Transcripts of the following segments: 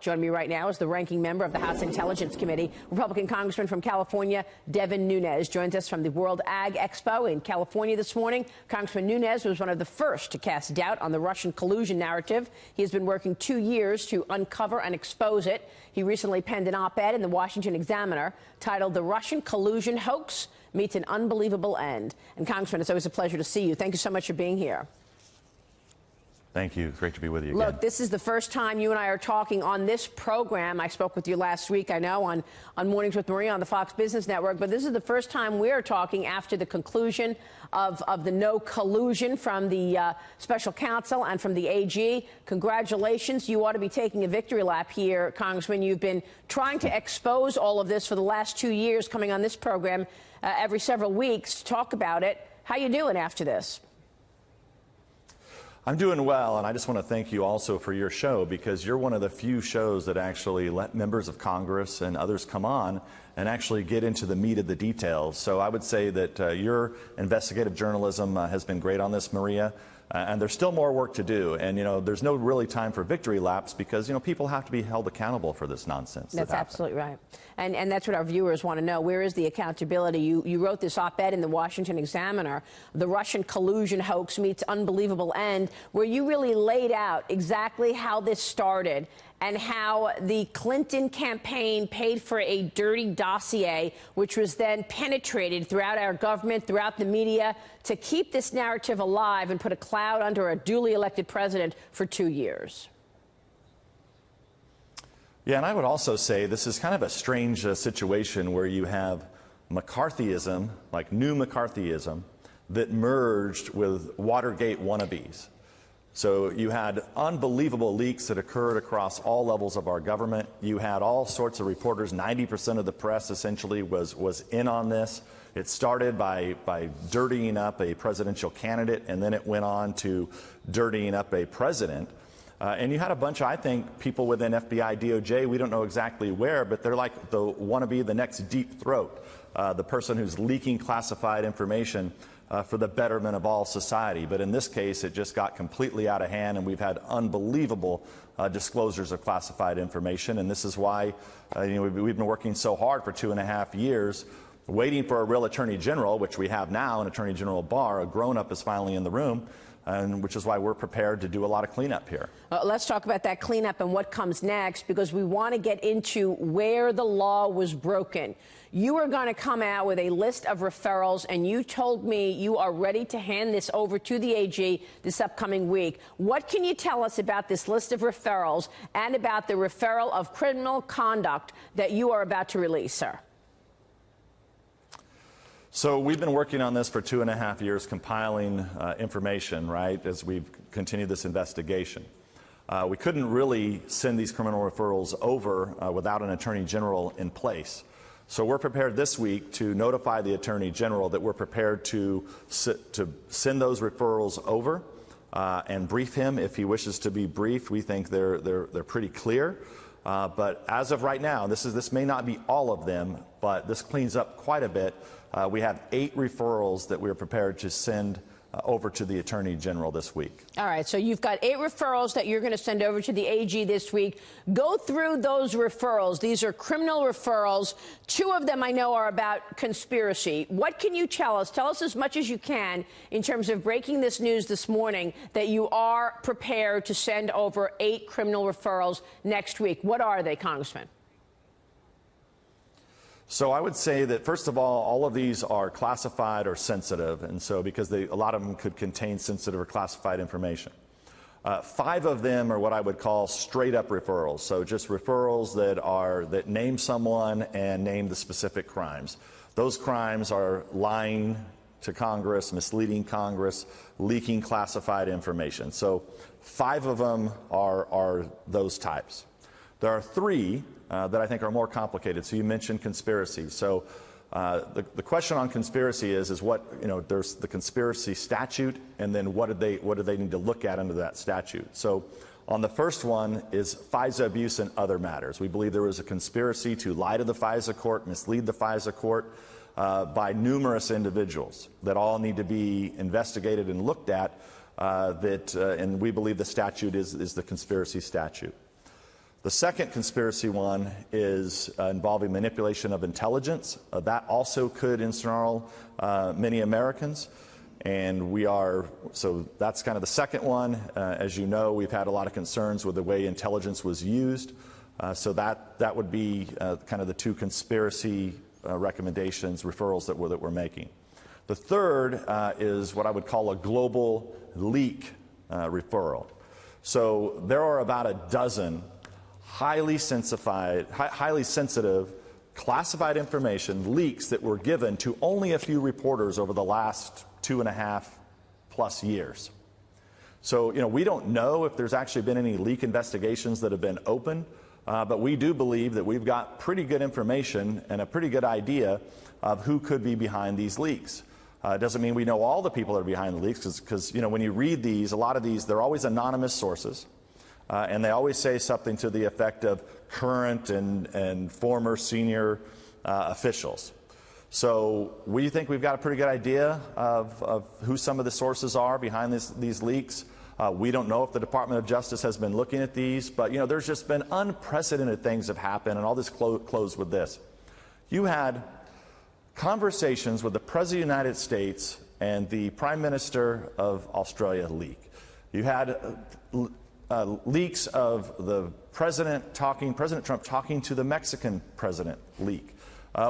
Joining me right now is the ranking member of the House Intelligence Committee, Republican Congressman from California, Member Nunes, joins us from the World Ag Expo in California this morning. Congressman Nunes was one of the first to cast doubt on the Russian collusion narrative. He has been working 2 years to uncover and expose it. He recently penned an op-ed in the Washington Examiner titled "The Russian Collusion Hoax Meets an Unbelievable End." And Congressman, it's always a pleasure to see you. Thank you so much for being here. Thank you. Great to be with you again. Look, this is the first time you and I are talking on this program. I spoke with you last week, I know, on Mornings with Maria on the Fox Business Network. But this is the first time we're talking after the conclusion of the no collusion from the special counsel and from the AG. Congratulations. You ought to be taking a victory lap here, Congressman. You've been trying to expose all of this for the last 2 years, coming on this program every several weeks to talk about it. How you doing after this? I'm doing well, and I just want to thank you also for your show, because you're one of the few shows that actually let members of Congress and others come on and actually get into the meat of the details. So I would say that your investigative journalism has been great on this, Maria, and there's still more work to do. And, you know, there's no really time for victory laps because, you know, people have to be held accountable for this nonsense. That's absolutely right. And that's what our viewers want to know. Where is the accountability? You wrote this op-ed in the Washington Examiner, "The Russian Collusion Hoax Meets Unbelievable End," where you really laid out exactly how this started and how the Clinton campaign paid for a dirty dossier, which was then penetrated throughout our government, throughout the media, to keep this narrative alive and put a cloud under a duly elected president for 2 years. Yeah, and I would also say this is kind of a strange situation where you have McCarthyism, like new McCarthyism, that merged with Watergate wannabes. So you had unbelievable leaks that occurred across all levels of our government. You had all sorts of reporters. 90% of the press essentially was in on this. It started by dirtying up a presidential candidate, and then it went on to dirtying up a president. And you had a bunch of, I think, people within FBI, DOJ, we don't know exactly where, but they're like the wannabe, the next Deep Throat, the person who's leaking classified information for the betterment of all society. But in this case, it just got completely out of hand, and we've had unbelievable disclosures of classified information. And this is why we've been working so hard for 2.5 years, waiting for a real Attorney General, which we have now, an Attorney General Barr. A grown-up is finally in the room, and which is why we're prepared to do a lot of cleanup here. Let's talk about that cleanup and what comes next, because we want to get into where the law was broken. You are going to come out with a list of referrals, and you told me you are ready to hand this over to the AG this upcoming week. What can you tell us about this list of referrals and about the referral of criminal conduct that you are about to release, sir? So we've been working on this for 2.5 years, compiling information, right, as we've continued this investigation. We couldn't really send these criminal referrals over without an Attorney General in place. So we're prepared this week to notify the Attorney General that we're prepared to send those referrals over and brief him if he wishes to be briefed. We think they're pretty clear. But as of right now, this may not be all of them, but this cleans up quite a bit. We have 8 referrals that we're prepared to send over to the Attorney General this week. All right, so you've got 8 referrals that you're going to send over to the AG this week. Go through those referrals. These are criminal referrals. 2 of them I know are about conspiracy. What can you tell us? Tell us as much as you can in terms of breaking this news this morning that you are prepared to send over 8 criminal referrals next week. What are they, Congressman? So I would say that, first of all of these are classified or sensitive, and so because a lot of them could contain sensitive or classified information. 5 of them are what I would call straight-up referrals, so just referrals that name someone and name the specific crimes. Those crimes are lying to Congress, misleading Congress, leaking classified information. So 5 of them are those types. There are 3 that I think are more complicated. So you mentioned conspiracy. So the question on conspiracy is what, there's the conspiracy statute, and then what do they need to look at under that statute? So on the first one is FISA abuse and other matters. We believe there was a conspiracy to lie to the FISA court, mislead the FISA court by numerous individuals that all need to be investigated and looked at, and we believe the statute is the conspiracy statute. The second conspiracy one is involving manipulation of intelligence. That also could ensnarl many Americans. And so that's kind of the second one. As you know, we've had a lot of concerns with the way intelligence was used. So that would be kind of the two conspiracy recommendations, referrals that we're making. The third is what I would call a global leak referral. So there are about a dozen highly sensitive, classified information leaks that were given to only a few reporters over the last 2.5+ years. So, we don't know if there's actually been any leak investigations that have been opened, but we do believe that we've got pretty good information and a pretty good idea of who could be behind these leaks. It doesn't mean we know all the people that are behind the leaks, because when you read these, a lot of these, they're always anonymous sources, and they always say something to the effect of current and former senior officials. So we think we've got a pretty good idea of who some of the sources are behind these leaks. We don't know if the Department of Justice has been looking at these, but there's just been unprecedented things have happened, and I'll just close with this. You had conversations with the President of the United States and the Prime Minister of Australia leak. You had leaks of the President Trump talking to the Mexican president leak.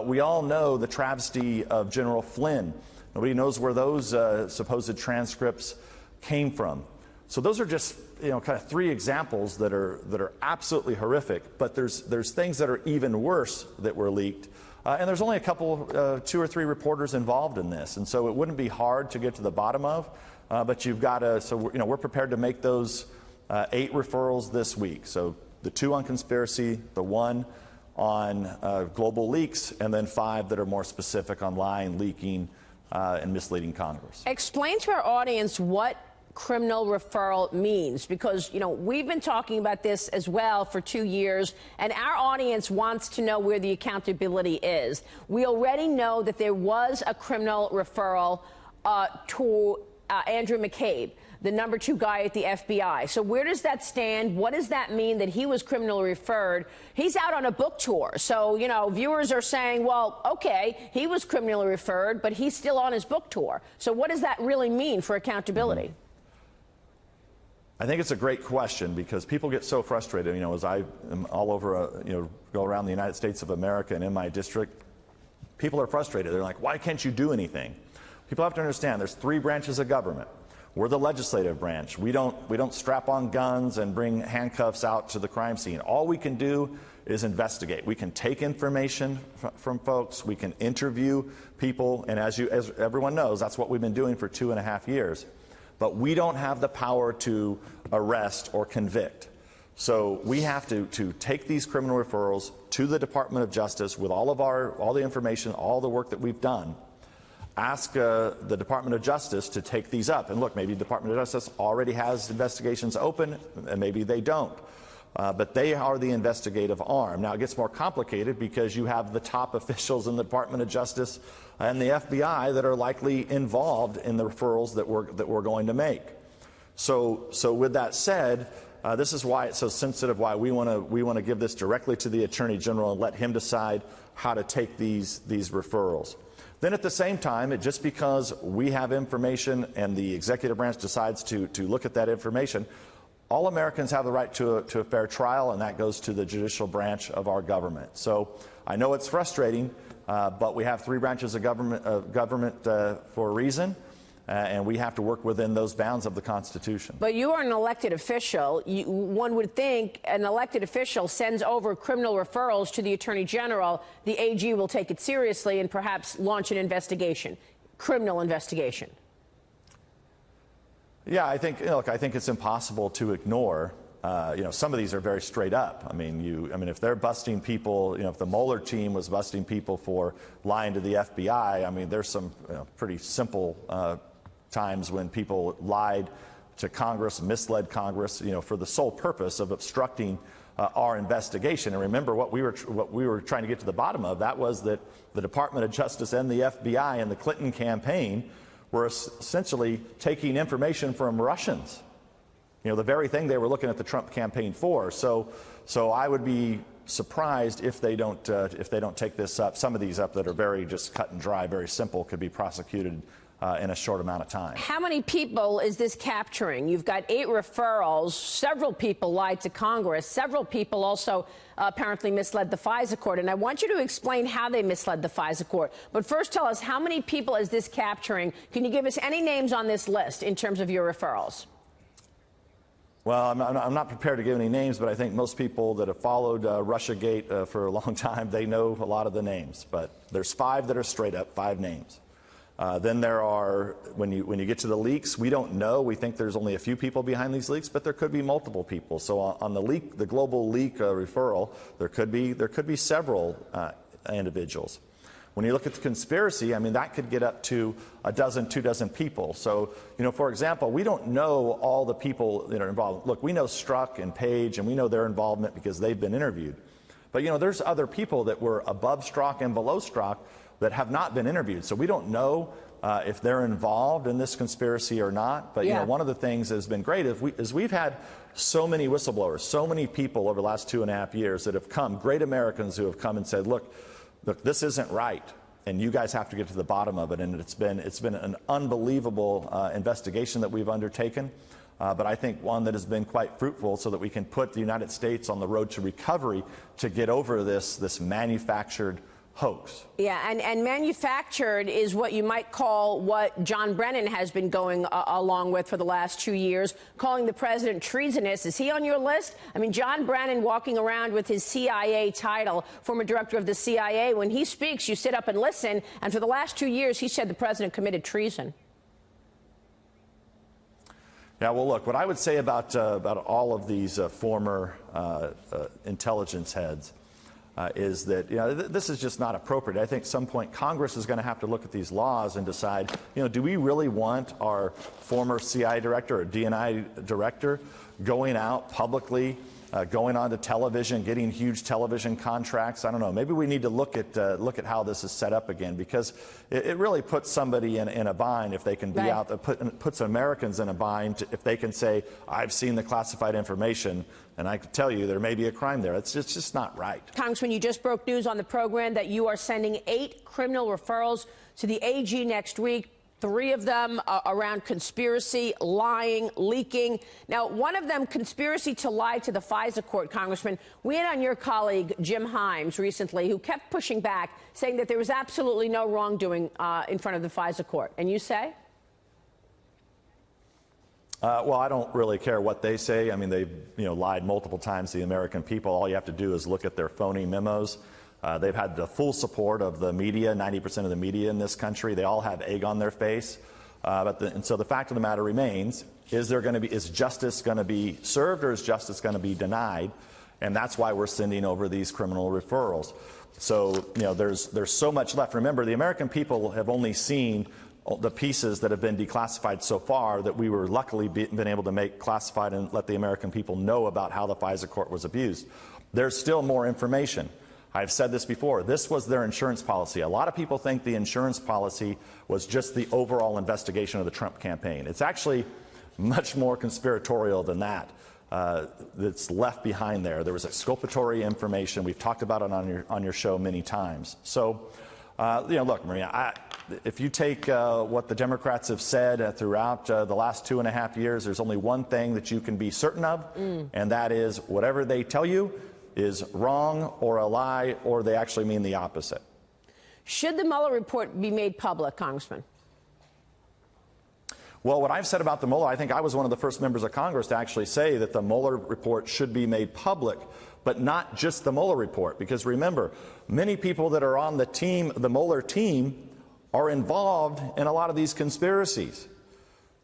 We all know the travesty of General Flynn. Nobody knows where those supposed transcripts came from. So those are just kind of three examples that are absolutely horrific. But there's things that are even worse that were leaked, and there's only a couple, 2 or 3 reporters involved in this, and so it wouldn't be hard to get to the bottom of. But you've got to. So we're prepared to make those 8 referrals this week. So the 2 on conspiracy, the 1 on global leaks, and then 5 that are more specific on lying, leaking, and misleading Congress. Explain to our audience what criminal referral means, because we've been talking about this as well for 2 years, and our audience wants to know where the accountability is. We already know that there was a criminal referral to Andrew McCabe, the number 2 guy at the FBI. So where does that stand? What does that mean that he was criminally referred? He's out on a book tour. So, viewers are saying, well, okay, he was criminally referred, but he's still on his book tour. So what does that really mean for accountability? I think it's a great question, because people get so frustrated. As I am all over, go around the United States of America and in my district, people are frustrated. They're like, why can't you do anything? People have to understand there's 3 branches of government. We're the legislative branch. We don't strap on guns and bring handcuffs out to the crime scene. All we can do is investigate. We can take information from folks. We can interview people. And as everyone knows, that's what we've been doing for 2.5 years. But we don't have the power to arrest or convict. So we have to take these criminal referrals to the Department of Justice with all the information, all the work that we've done. Ask the Department of Justice to take these up. And look, maybe the Department of Justice already has investigations open, and maybe they don't. But they are the investigative arm. Now, it gets more complicated because you have the top officials in the Department of Justice and the FBI that are likely involved in the referrals that we're going to make. So with that said, this is why it's so sensitive, why we want to give this directly to the Attorney General and let him decide how to take these referrals. Then at the same time, just because we have information and the executive branch decides to look at that information, all Americans have the right to a fair trial, and that goes to the judicial branch of our government. So I know it's frustrating, but we have 3 branches of government for a reason, and we have to work within those bounds of the Constitution. But you are an elected official. One would think an elected official sends over criminal referrals to the Attorney General. The AG will take it seriously and perhaps launch an investigation, criminal investigation. Yeah, I think it's impossible to ignore. Some of these are very straight up. I mean, if they're busting people, if the Mueller team was busting people for lying to the FBI, I mean, there's some pretty simple times when people lied to Congress, misled Congress, for the sole purpose of obstructing our investigation. And remember, what we were trying to get to the bottom of, that was that the Department of Justice and the FBI and the Clinton campaign were essentially taking information from Russians You know, the very thing they were looking at the Trump campaign for. So I would be surprised if they don't take this up. Some of these up that are very just cut and dry, very simple, could be prosecuted in a short amount of time. How many people is this capturing? You've got 8 referrals. Several people lied to Congress. Several people also apparently misled the FISA court. And I want you to explain how they misled the FISA court. But first, tell us, how many people is this capturing? Can you give us any names on this list in terms of your referrals? Well, I'm not prepared to give any names, but I think most people that have followed Russiagate for a long time, they know a lot of the names. But there's 5 that are straight up, 5 names. Then there are, when you get to the leaks, we don't know. We think there's only a few people behind these leaks, but there could be multiple people. So on the leak, the global leak referral, there could be several individuals. When you look at the conspiracy, I mean, that could get up to a dozen, 2 dozen people. So, you know, for example, we don't know all the people that are involved. Look, we know Strzok and Page, and we know their involvement because they've been interviewed. But, you know, there's other people that were above Strzok and below Strzok that have not been interviewed. So we don't know if they're involved in this conspiracy or not. But, you know, one of the things that has been great is we've had so many whistleblowers, so many people over the last 2.5 years that have come, great Americans who have come and said, look, this isn't right, and you guys have to get to the bottom of it. And it's been an unbelievable investigation that we've undertaken, but I think one that has been quite fruitful so that we can put the United States on the road to recovery to get over this manufactured hoax. Yeah, and manufactured is what you might call what John Brennan has been going along with for the last 2 years, calling the president treasonous. Is he on your list? I mean, John Brennan walking around with his CIA title, former director of the CIA, when he speaks, you sit up and listen, and for the last 2 years, he said the president committed treason. Yeah, well, look, what I would say about all of these former intelligence heads is that, you know, this is just not appropriate. I think at some point Congress is going to have to look at these laws and decide, you know, do we really want our former CIA director or DNI director going out publicly, going onto television, getting huge television contracts? I don't know. Maybe we need to look at how this is set up again, because it really puts somebody in a bind if they can be out there, puts Americans in a bind if they can say, I've seen the classified information, and I can tell you there may be a crime there. It's just not right. Congressman, you just broke news on the program that you are sending 8 criminal referrals to the AG next week. 3 of them around conspiracy, lying, leaking. Now, one of them, conspiracy to lie to the FISA court, Congressman. We had on your colleague, Jim Himes, recently, who kept pushing back, saying that there was absolutely no wrongdoing in front of the FISA court. And you say? Well, I don't really care what they say. I mean, they've lied multiple times to the American people. All you have to do is look at their phony memos. They've had the full support of the media, 90% of the media in this country. They all have egg on their face. And so the fact of the matter remains, is justice going to be served, or is justice going to be denied? And that's why we're sending over these criminal referrals. So, you know, there's so much left. Remember, the American people have only seen the pieces that have been declassified so far that we were luckily been able to make classified and let the American people know about how the FISA court was abused. There's still more information. I've said this before. This was their insurance policy. A lot of people think the insurance policy was just the overall investigation of the Trump campaign. It's actually much more conspiratorial than that. That's left behind there. There was exculpatory information. We've talked about it on your show many times. So, you know, look, Maria, if you take what the Democrats have said throughout the last 2.5 years, there's only one thing that you can be certain of, and that is whatever they tell you is wrong or a lie, or they actually mean the opposite. Should the Mueller report be made public, Congressman? Well, what I've said about the Mueller, I think I was one of the first members of Congress to actually say that the Mueller report should be made public, but not just the Mueller report. Because remember, many people that are on the team, the Mueller team, are involved in a lot of these conspiracies.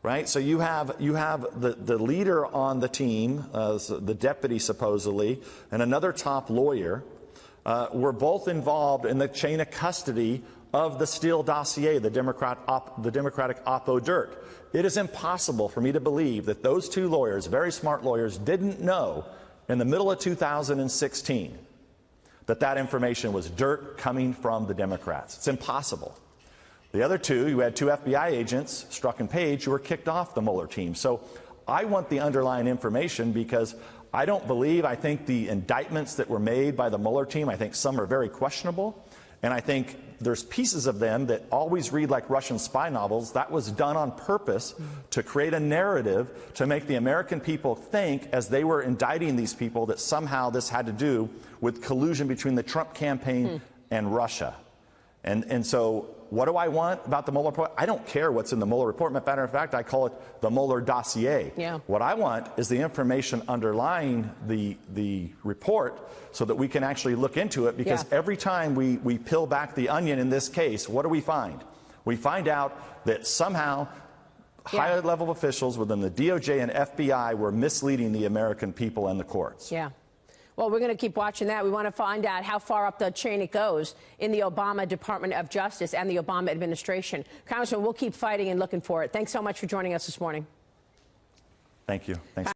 Right? So you have the leader on the team, the deputy supposedly, and another top lawyer were both involved in the chain of custody of the Steele dossier, the Democratic Oppo Dirt. It is impossible for me to believe that those 2 lawyers, very smart lawyers, didn't know in the middle of 2016 that information was dirt coming from the Democrats. It's impossible. The other 2, you had 2 FBI agents, Strzok and Page, who were kicked off the Mueller team. So I want the underlying information because I think the indictments that were made by the Mueller team, I think some are very questionable. And I think there's pieces of them that always read like Russian spy novels. That was done on purpose to create a narrative to make the American people think, as they were indicting these people, that somehow this had to do with collusion between the Trump campaign and Russia. And so what do I want about the Mueller report? I don't care what's in the Mueller report. Matter of fact, I call it the Mueller dossier. Yeah. What I want is the information underlying the report so that we can actually look into it, because every time we peel back the onion in this case, what do we find? We find out that somehow high-level officials within the DOJ and FBI were misleading the American people and the courts. Yeah. Well, we're going to keep watching that. We want to find out how far up the chain it goes in the Obama Department of Justice and the Obama administration. Congressman, we'll keep fighting and looking for it. Thanks so much for joining us this morning. Thank you. Thanks.